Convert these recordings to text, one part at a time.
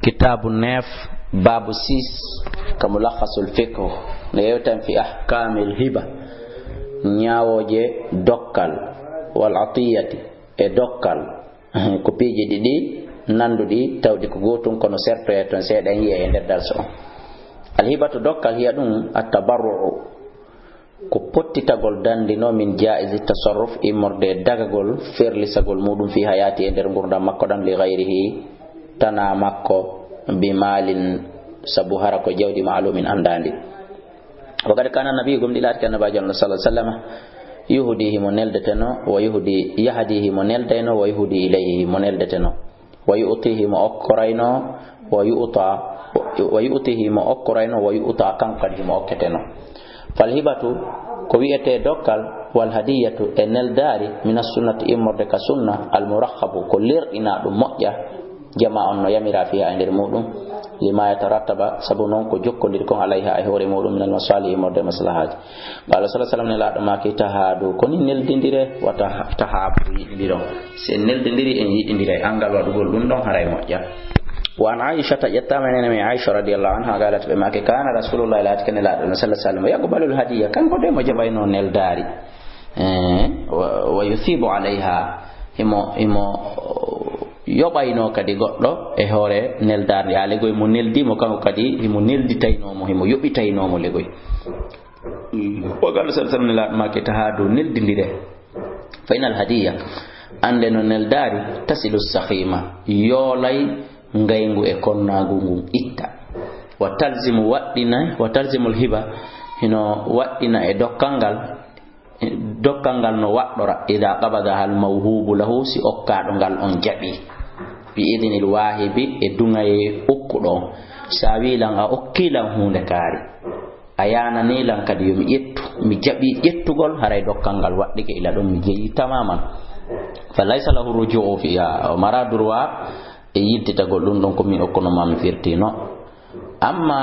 kitabu 9 babu 6 kamulakhasul fiqh ne yewtan fi ahkamil hiba nyawoje dokkal wal atiyati e dokkal ko piiji didi nandudi tawdi ko gotum kono serto e ton seedan yi e der darso al hibatu dokkal hiya dum at-tabarru ko pottitagol dandino min jaiz tasarruf imorde dagagol ferlisagol mudum fi hayati e der gurdam makko dan li ghairihi tana makko bi malin sabu harako jawdi ma'lumin andandi wakati kana nabi gum dilat kana ba jallu sallallahu alaihi wasallam yuhdihi moneldeteno wa yuhdi yahdihi moneldeno wa yuhdi ilayhi moneldeteno wa yu'tihi mo okkorayno wa yu'tihi mo okkorayno wa yu'ta kankadi mo okketeno fal hibatu ko wi'ete dokkal wal hadiyatu enel dari min as-sunnati imorde ka sunna al murakhabu ko lerdina dum moƴƴa jama on no yamira fiha nder mudum lima yatarattaba sabu non ko jokkondir kon alayha ay hore mudum min al masalih imorde maslahaji qala sallallahu alaihi wasallam ne laado ma ki tahadu koni neldindire wata tahabu yidiro se neldindiri en yidindire angal wadugol dum don haray moƴƴa وعن عائشة يتامن من عائشة رضي الله عنها قالت بما كان رسول الله لا تكن لا صلى الله عليه وسلم يقبل الهدية كان قد ما جبينه نلداري ويثيب عليها إمو يبينه كدي قطع هوري نلداري على قوي منلدي مكانه كدي إمو نلدي تينو مهم يبي تينو ملقوي وقال صلى الله عليه وسلم ما كتهادو نلدي لده فإن الهدية عندنا نلداري تصل السخيمة يولي ngayngu e konnagu ngum itta wa talzimul hiba hino waddina e dokkangal no waddora ida qabada hal mawhubu lahu si okkado ngal on jabi bi idinil wahibi e dungaye okkudo sawilan a okkilan hunde kari ayana ni lan kadi yomi yettu mi jabi yettugol haray dokkangal waddike ila don mi jeyi tamaman falaysa lahu ruju'u fiha maradurwa e yidditagol ɗum ɗon komin okkono mami firtino amma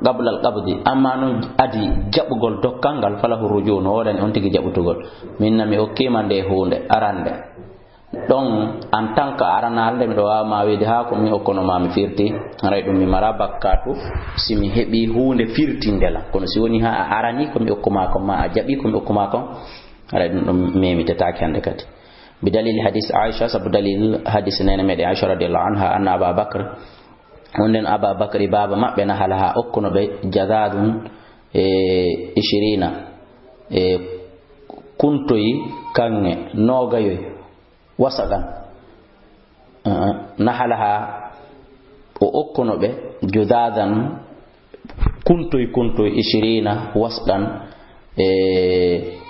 qabla al qabdi amma non adi jaɓugol dokkal ngal falahu ruju no wodani on tigi jaɓutugol minna mi okkima nde hunde arande ɗon en tant que aranalde miɗo wawma wiide ha komin okkono mami firti haray ɗum mi mara bakkatu simi heɓi hunde firtindela kono si woni ha a arani komi okkuma kon ma a jaɓi komi okkuma kon haray ɗum ɗon memitetake hande kadi بدليل حديث عائشة بدليل حديث نينمي عائشة رضي الله عنها أن أبا بكر وندن أبا بكر بابا ما بينها لها أكون بجذاد 20 كنتي كان نوغاي وسغان نحلها وأكون بجذادا كنتي 20 وسغان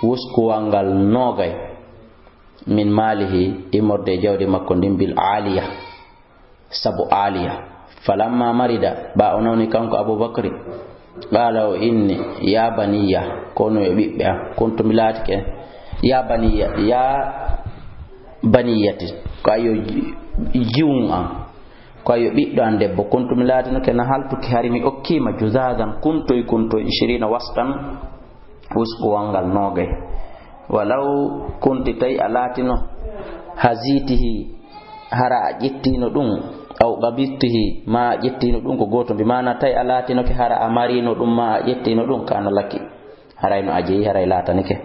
وسكوانغال نوغاي min malihi imorde jawdi makko bil aliya sabu aliya falamma marida ba ononi kanko abubakri qala o inni ya baniya kono e bibbe konto milatike ya baniya ya baniyati kayo jiwun an kayo biddo an debbo konto milatino ken haltuki harimi okkima juzadan kunto 20 wastan usku wangal nogay walau kunti tay alatino hazitihi hara jettino dum aw babitihi ma jettino dum ko goto bi mana tay alatino ke hara amarino dum ma jettino dum kana laki harayno ajeyi haray latanike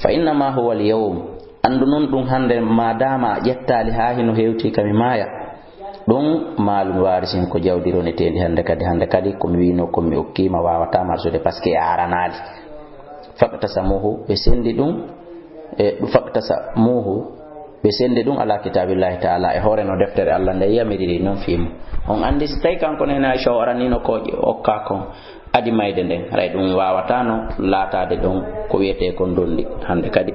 fa inna ma huwa al-yawm andunun dum hande madama jettali ha hino hewti kami maya dum malum warisin ko jawdirone tendi hande kadi ko mi wino ko mi okkima wawata marsude paske aranali faktasamuhu besendi dum faktasamuhu besendi dum ala kitabillahi ta'ala e hore no deftere Allah nde yamiriri non film on andi si tay kanko nena Aisha waranino ko okka kon adi mayde den ray dum wawata no latade don ko wiete kon dondi hande kadi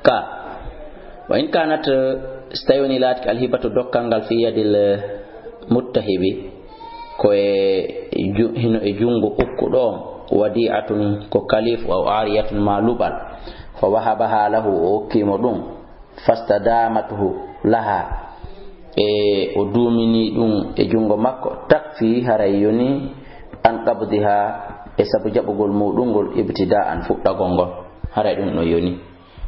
ka wa in kanat stayoni lat al hibatu dokkangal fi yadil muttahibi ko hino e jungo okkudo wadi'atun ko kalif aw ariyatun malubal fa wahabaha lahu okimodum fastadamatuhu laha o dumini dum e jungo makko takfi harayuni an qabdiha e sabu jabugol mudum gol ibtida'an fuddagol gol haray dum no yoni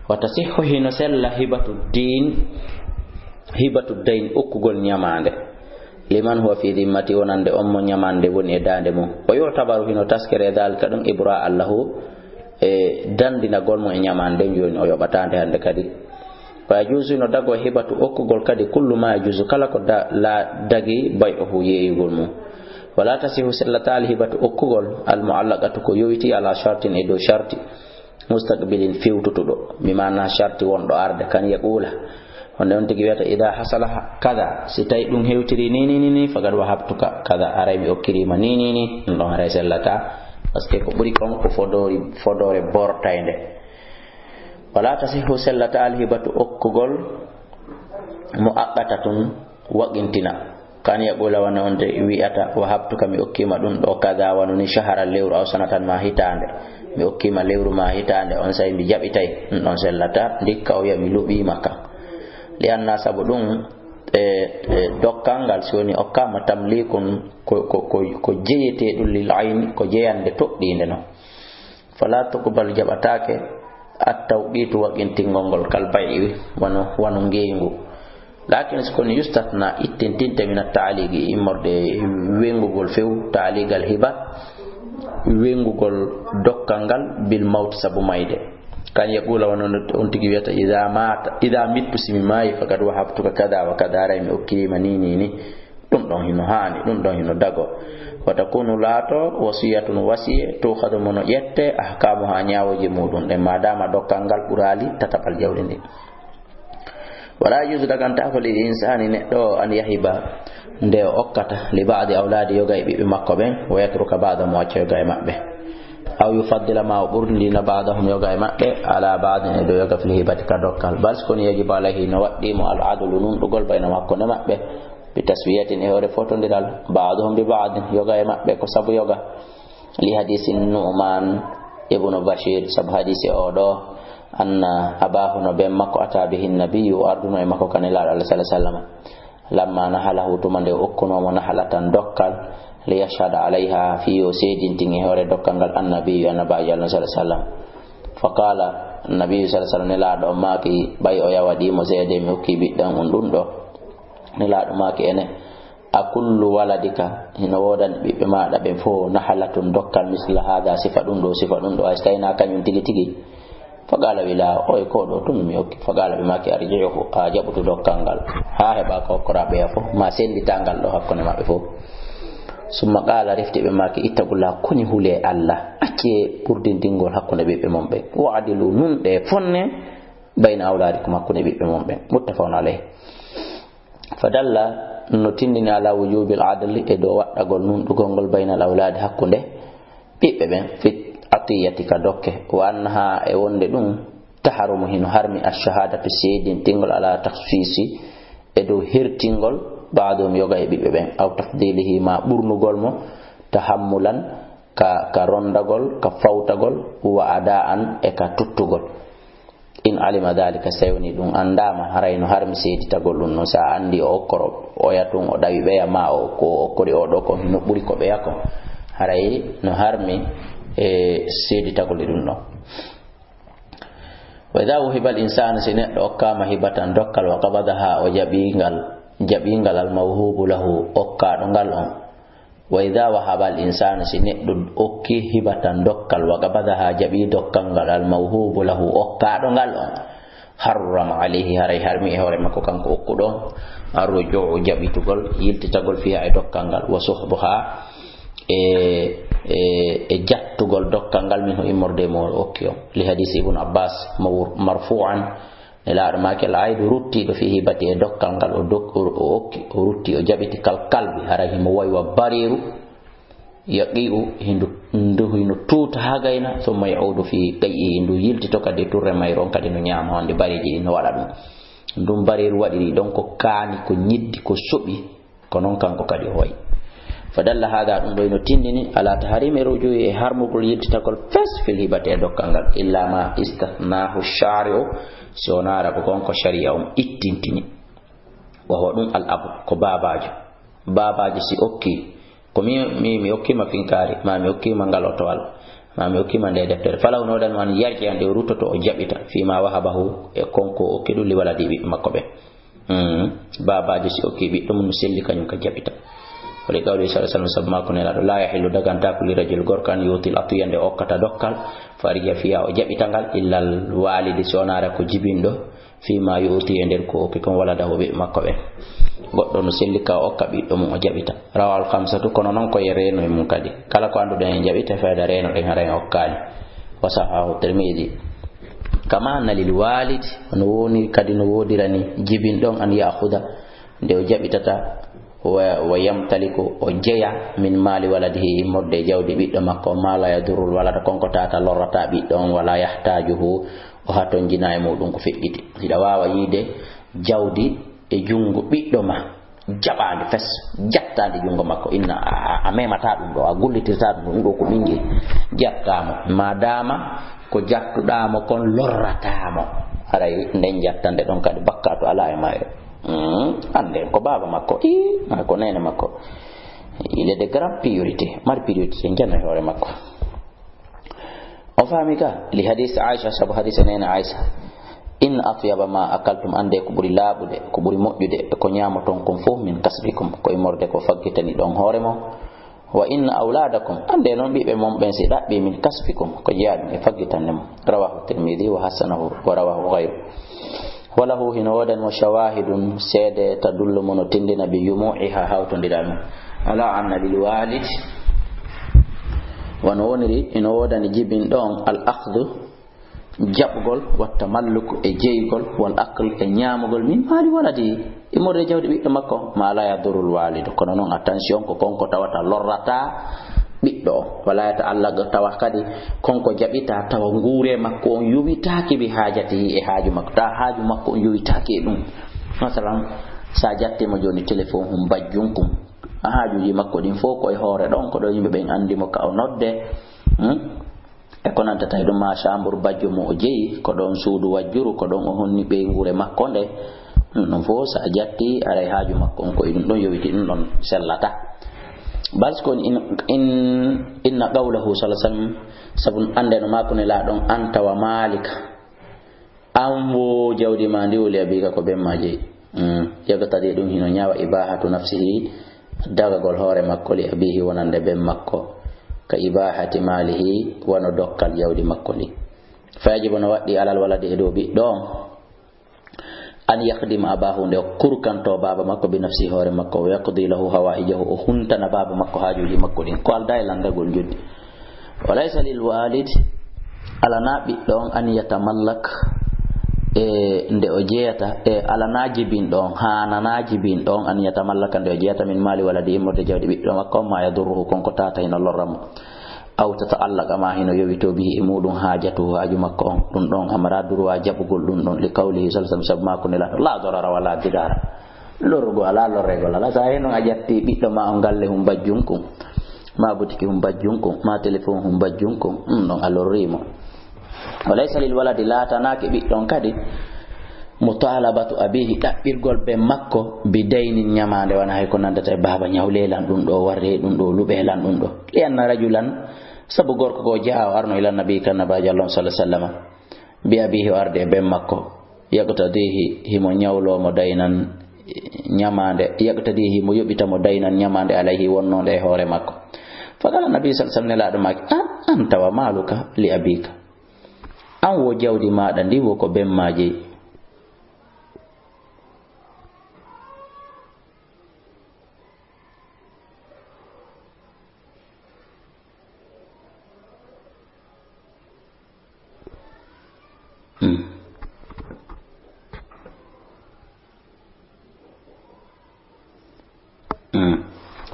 wa tasihhu hina salla hibatu dain okkugol nyamande liman huwa fi dhimmati wonande on mo nyamande woni e dande mum o yu'tabaru hino taskere dalika dum ibra allahu dandina golmo e nyamande joni o yobatande hande kadi fa yajuzu no dago hibatu okkugol kadi kullu ma yajuzu kala ko la dagi bay'uhu yeeyugol mum wala tasihu sallata al hibatu okkugol al mu'allaqatu ko yowiti ala shartin e do sharti mustaqbilin fiwtutudo mi mana sharti wondo arde kan yaqula wonde on tigi wiyata ida hasala kada si tay dum hewtiri ni fagad wahabtuka kada aray mi okkirima ni non haray sallata parce que ko buri kon ko fodore bortayde wala tasihu sallata al hibatu okkugol muaqqatatun waqintina kan yaqula wana onde wi'ata wahabtuka mi okkima dum do kada wanuni shahara lewru aw sanatan ma hitande mi okkima lewru ma hitande on say mi jabitay non sallata dikka o ya mi lubi makka li anna sabu dum dokkangal soni okkama tamlikun ko jeyete dul lil ayn ko jeyande toddinde no fala tuqbal jabatake at tawqitu wa qintingol kal bay'i wano ngeengu lakin skon yustatna ittintinte min at-ta'liqi immorde wengugol few ta'liqal hiba wengugol dokkangal bil maut sabu mayde kan yaqula wonon on tigi wiyata idha mittu simi mai fakad wahabtuka kada wa kada ray mi okkima ni dum don hino hani dum don hino dago wa takunu lato wasiyatun wasiye to khadu mono yette ahkamu ha nyaawoje mudun de madama dokkangal burali tatabal jawde ndi wala yuzu dagan ta ko li insani neddo an yahiba nde okkata li ba'di awladi yoga e bibbe makko ben wa yatruka ba'da mo acce yoga e mabbe aw yufaddila ma burdi na ba'dahum yoga e mabbe ala ba'd do yoga fil hibati ka dokkal bal ko ni yajiba alayhi no waddi mo al adlu nun dugol bayna makko ne mabbe bi taswiyatin e hore fotondiral ba'dahum bi ba'd yoga e mabbe ko sabu yoga li hadisin nu'man ibn bashir sab hadisi odo anna abahu no be makko ata bihi nabiyyu arduno e makko kanila sallallahu alaihi wasallam lamma nahalahu tumande okkuno mo nahalatan dokkal li yashhada alaiha fi yusidin tingi hore dokkangal annabiyyu annabi sallallahu alaihi wasallam faqala nabiyyu sallallahu alaihi wasallam la do maki bay o yawadi mo seede mi hokki biddan on dum do ni la do maki ene akullu waladika hino wodan bibbe maada be fo nahalatun dokkal misla hada sifa dum do astayna kanyum tigi fagala wila oy ko do tum mi okki fagala be maki arji'uhu ajabutu dokkangal ha heba ko korabe fo ma sendi tangal do hakkone mabbe fo summa qala rifti be maki ittaqulla kuni hule allah acce purdindingol hakkunde bibbe mombe wa adilu nun de fonne bayna awladikum hakkunde bibbe mombe muttafaqun alayh fadalla no tindini ala wujubil adli e do waddagol nun dugongol bayna awladi hakkunde bibbe ben fit atiyatika dokke wa anha e wonde dum taharumu hinu harmi ash-shahadatu sayyidin tingol ala takhsisi e do hirtingol baadum yoga e bibbe ben aw tafdilihi ma burnugol mo tahammulan ka rondagol ka fawtagol wa adaan e ka tuttugol in alima dalika sayni dum andama harayno harmi seyditagol dum no sa andi o okkoro o yatun o dawi be ma o ko okkori o do ko no buri ko be yakko haray no harmi seyditagol dum no wa idha uhibal insanu sinaddo okkama hibatan dokkal wa qabadaha o jabingal al mawhubu lahu okka do ngal on wa idha wahabal insanu sinaddo okki hibatan dokkal wa qabadaha jabi dokkal al mawhubu lahu okka do ngal on harram alayhi haray harmi hore makko kanko okkudo arruju jabitugol yiltitagol fiha e dokkal ngal wa suhbuha e jattugol dokkangal min ho immorde mo okkiyo li hadisi ibn abbas marfu'an ila armake al-aid rutti do fihi bati e dokkangal o okki o rutti o jabiti kalbi harahi mo waywa bariru yaqiu hindu tuta hagayna thumma yaudu fi qayyi hindu yilti to kadi turre mayron kadi no nyama wonde bariji no wada dum bariru wadiri donc ko kaani ko nyiddi ko sobi ko non kanko kadi hoy fadalla hada dum do no tindini ala tahrimi ruju'i harmugol yittakol fes fil hibati dokkangal illa ma istithnahu shari'u sonara ko gonko sharia ittintini wa wadum al abu ko babaji si okki ko mi okki ma finkari ma mi okki ma galotowal ma mi okki ma de deftere falaw no dan man yarji ande rutoto o jabita fi ma wahabahu e konko okki dulli waladi bi makko be babaji si okki ɓiɗɗo mum selli kañum ka jaɓita wali qawli sallallahu alaihi wasallam sabma ko nelaɗo la yahillu daganta ko li rajul gorko an yutil atiya nde okkata dokkal fariya fiya o jaɓitangal illal walidi sonara ko jibinɗo fima yuti e nder ko okki kon walada ho ɓe makko ɓen goɗɗo no selli ka okka ɓiɗɗo mum o jaɓita rawal khamsatu kono noon koye reno e mum kadi kala ko anduɗen e jaɓita fayda reno ɗen hara en okkali wa sahahu tirmidhi kama anna lil walid no woni kadi no wodirani jibinɗon an ya'khuda nde o jaɓitata wa yamtaliku o jeya min mali waladihi immorde jawdi ɓiɗɗo makko ma la yadurul walada konko tata lorrata ɓiɗɗo on wala yahtajuhu o haton jina e muɗum ko feƴƴiti hiɗa wawa yiide jawdi e jungo ɓiɗɗo ma jaɓande fes jattande jungo makko inna a memata ɗum ɗo a gullitirta ɗum ɗo ko mingi jattamo madama ko jattuɗamo kon lorratamo haray nden jattande ɗon kadi bakka to ala e mayre ande ko baba makko ko nene makko il est de grande priorité mari priorité janna hore makko o fami ka li hadith Aisha sabu hadith nene Aisha in atyaba ma akaltum ande ko buri labude ko buri moƴƴude ko nyamaton kon fof min kasbikum ko e morde ko faggitani don hore mo wa inna awladakum ande non bibe mom ben si dabbi min kasbikum ko jaadi e faggitanne mo rawahu tirmidhi wa hasanahu wa rawahu ghayru walahu hinodan wa shawahidun sede tadullu mono tindina bi yumu'iha hawtondirami ala anna lil walid wa noniri inodan jibin don al akhdhu jabgol wa tamalluk e jeygol wal aql e nyamugol min mali waladi e morde jawdi ɓiɗɗo makko ma la yadurul walid kono noon attention ko konko tawata lorrata ɓiɗɗo wala yata Allah tawa kadi konko jaɓita tawa nguure makko on yuwitaki bi hajatihi e haaju makko ta haaju makko on yuwitaki e ɗum masalan sa jattimo joni téléphone hum bajjunkum haajuji makko ɗin fof koye hoore ɗon ko ɗo yimɓe ɓen andimo ka o nodde e ko nanta tawi ɗum ma chambre bajjo mo o jeeyi ko ɗon suudu wajjuru ko ɗon o honni ɓe nguure makko nde ɗum fof sa jatti aray haaju makko on koye ɗum ɗon yowiti ɗum ɗon sellata baskon inna qawlahu sallallahu alaihi wasallam sabun ande no makko ne la ɗon anta wa malika an wo jawdi ma ndi woli abika ko ɓen ma jeeyi yagatadi ɗum hino ñawa ibahatu nafsihi dagagol hoore makko li abihi wonande ɓen makko ka ibahati malihi wano dokkal jawdi makko ndi fajibu no waɗɗi alal waladi e dow ɓiɗɗo an yakdima abahu nde kurkanto baba makko bi nafsi hoore makko o yaqdi lahu hawaijahu o huntana baba makko haajuji makko ɗin ko alda e landagol joddi walaysa lil walid alana ɓiɗɗo on an yatamallak e nde o jeeyata e alana jibinɗo on hanana jibinɗo on an yatamallaka nde o jeeyata min mali waladi immorde jawdi ɓiɗɗo makko ma yadurruhu konko tata hino lorramo aw tata'allaqa ma hino yowito bihi e muɗum haajatuhu haaju makko on ɗum ɗon amara durwa jaɓugol ɗum ɗon li qawlihi sallallahu alaihi wasallam makko nelaɗo la dorara wala dirara lorrugo ala lorregol ala sa heno a jatti ɓiɗɗo ma on galle hum bajjunkum ma butiki hum bajjunkum ma téléphone hum bajjunkum ɗon a lorrimo walaysa lil waladi latanake ɓiɗɗon kadi mutalabatu abihi ɗaɓɓirgol ɓe makko bi daynin ñamande wana hay ko nandata e baba ñawlelan ɗum ɗo warre ɗum ɗo luɓelan ɗum ɗo lianna rajulan sabu gorko ko jaa o arno ila nabi kan nabaji Allah sallallahu alaihi wasallam bi abihi o arde e ɓen makko yaqtadihi himo ñawlomo daynan ñamande yaqtadihi himo yoɓitamo daynan ñamande alayhi wonnode e hoore makko faqala nabi sallallahu alaihi wasallam nelaɗo maki anta wa maluka li abika an wo jawdi maɗa ndi wo ko ɓen ma jeeyi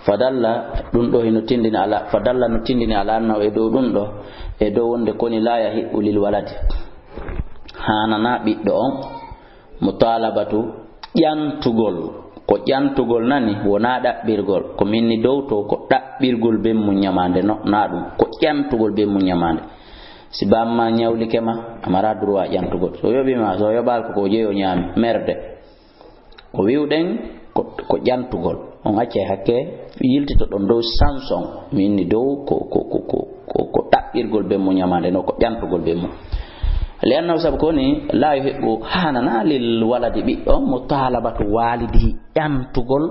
fadalla ɗum ɗo hino tindini ala fadalla no tindini ala annahu e dow ɗum ɗo e dow wonde koni la yahiɓɓu lil waladi hanana ɓiɗɗo on mutalabatu ƴantugol ko ƴantugol nani wona ɗaɓɓirgol ko minni dow to ko ɗaɓɓirgol ɓen mum ñamande no na ɗum ko ƴantugol ɓen mum ñamande si bamma ñawlike ma amara droit ƴantugol so yoɓima so yoɓal ko jeeyo ñaami merde ko wiwɗen ko ƴantugol on acce hakke yiltito ɗon dow sanson minni dow ko ɗaɓɓirgol ɓen mum ñamande no ko ƴantugol ɓen mum لأنه سبكوني لا يحب حاننا للولد مطالبة والده ينتقل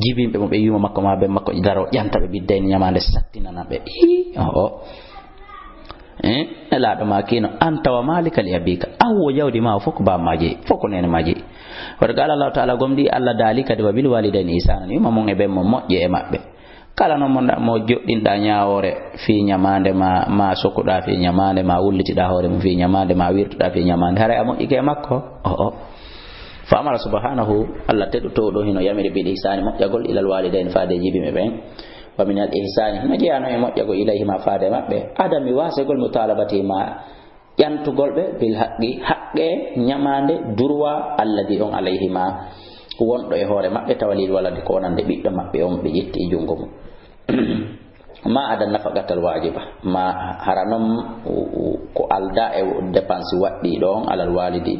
جيبين بمو بيوم مكو ما بين مكو دارو ينتا بيدين يمان ساتينا نبي لا دما كينو أنت ومالك لأبيك أو يودي ما فوق با ماجي فوق نين ماجي ورقال الله تعالى قم دي الله دالك دوا بالوالدين إحسانا يوم مون ebe mo moƴƴe e maɓɓe kala no mo joɗɗinɗa ñaawore fi ñamande ma sokkuɗa fi ñamande ma wullitiɗa hoore mum fi ñamande ma wirtuɗa fi ñamande haray a moƴƴike makko fa amara subhanahu allah teɗutowo ɗo hino yamiri bil ihsani moƴƴagol ilal walidain faade jibiɓe ɓen wa min al ihsani hino jeeyano e moƴƴagol ilayhima faade maɓɓe adami wasegol mutalabatihima ƴantugol ɓe bil haqqi haqqe ñamande durwa alladi on alayhima wonɗo e hoore maɓɓe tawalil walade ko wonande ɓiɗɗo maɓɓe on ɓe ƴetti e jungo mum ma ada nafaqatal wajiba ma haranom ko alda e dépense waɗɗi ɗon alal walidi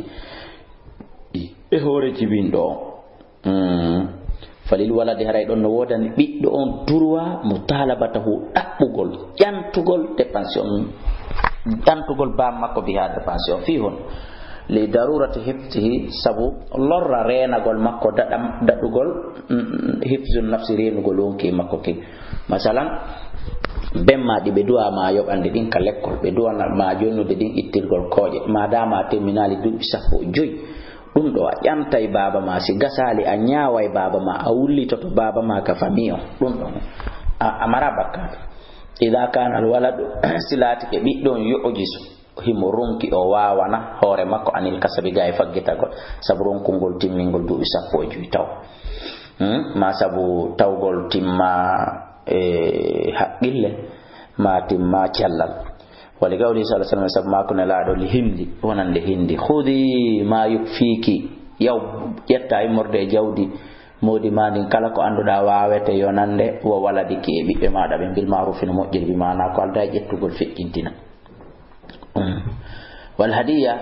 e hoore jibinɗo on falil walade haray ɗon no wodani ɓiɗɗo on durwa mutalabatahu ɗaɓɓugol ƴantugol dépense on ƴantugol bam makko biha dépense on fi hon li darurati hifzihi sabu lorra renagol makko daɗugol hifzu nafsi renugol wonki makko ki masalan bemmaɗi ɓe duwa ma yoɓande ɗin ka lekkol ɓe duwana ma jonnude ɗin ittirgol kooƴe madama terminali duuɓi 15 ɗum ɗo a ƴantay baba ma si gasali a ñaaway baba ma a wullitoto baba ma ka famille on ɗum ɗon a mara bakkato ida kana alwaladu silatike ɓiɗɗon yo'ojisu himo ronki o wawana hoore makko anil kasabi ga e faggitagol sabu ronkungol timmingol duuɓi 15 taw ma sabu tawgol timma haqqille ma timma cellal wali gawli sallallahu alaihi wasallam sabu makko ne laado li hindi wonande hindi khudi ma yukfiki yaw yetta e morde jawdi modi mani kala ko anduda waawete yonande wo waladiki e bibbe maada be bil ma'ruf no mojjir bi mana ko alda jettugol feccintina wal hadiya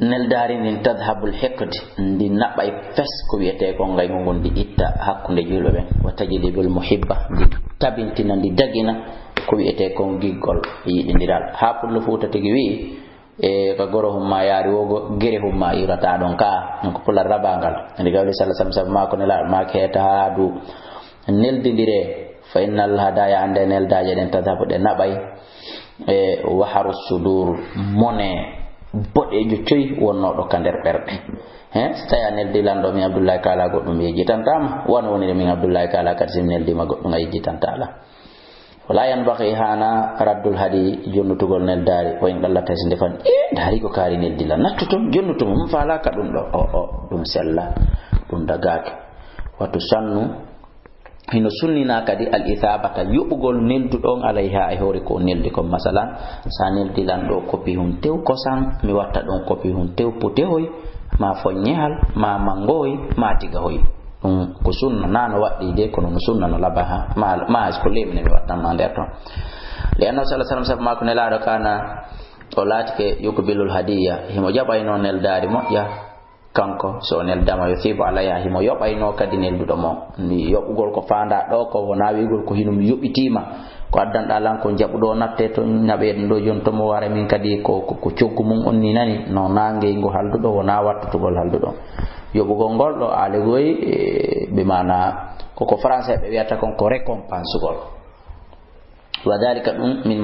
nel dari nin tadhhabul hiqd ndi nabay fes ko wiete ko ngay mo gondi itta hakkunde julbe ben wa tajlibul muhibba ndi tabintina ndi dagina ko wiete ko giggol yidindiral ha pullo futa tigi wi e ka goro humma yaari wogo gere humma irata don ka ko pular rabangal ndi gawli sallallahu alaihi wasallam ma ko ne la ma keta du neldindire fa innal hadaya ande neldaje den tadhabu de nabay e waharu sudur mone bodejo coy wonnodo ka der berde staya neldi lando mi abdullah kala goddum yejitantama wona woni min abdullah kala kadsim neldi ma goddum yejitantala wala yan baqi hana raddul hadi jonnutugol neldari ko en dalla tas defan dari ko kari neldi la nattuto jonnuto mum fala ka dum do dum sella dum dagake watu sannu hino sunnina kadi al ithabata yubugol neldu don alayha ay hore ko neldi ko masalan sa neldi lan do kopi hun tew kosan mi watta don kopi hun tew putehoy ma fo nyehal ma mangoy ma tiga hoy ko sunna nano waddi de kono sunna no labaha ma ko lemne mi watta ma der ton li anna sallallahu alaihi wasallam ma ko nelado kana o latike yukbilul hadiya himo jabay non neldari mo ya kanko so neldama yo fibo alaya himo yobayno kadi neldudo mo ni yobugol ko fanda do ko wona wigol ko hinum yobitima ko addanda lan ko jabudo natte to nabe do jonto mo wara min kadi ko coggu mum on ni nani no nange ngo haldudo wona wattugol haldudo yobugol gol do ale goy be mana ko français be wiata kon ko récompense gol wadalika dum min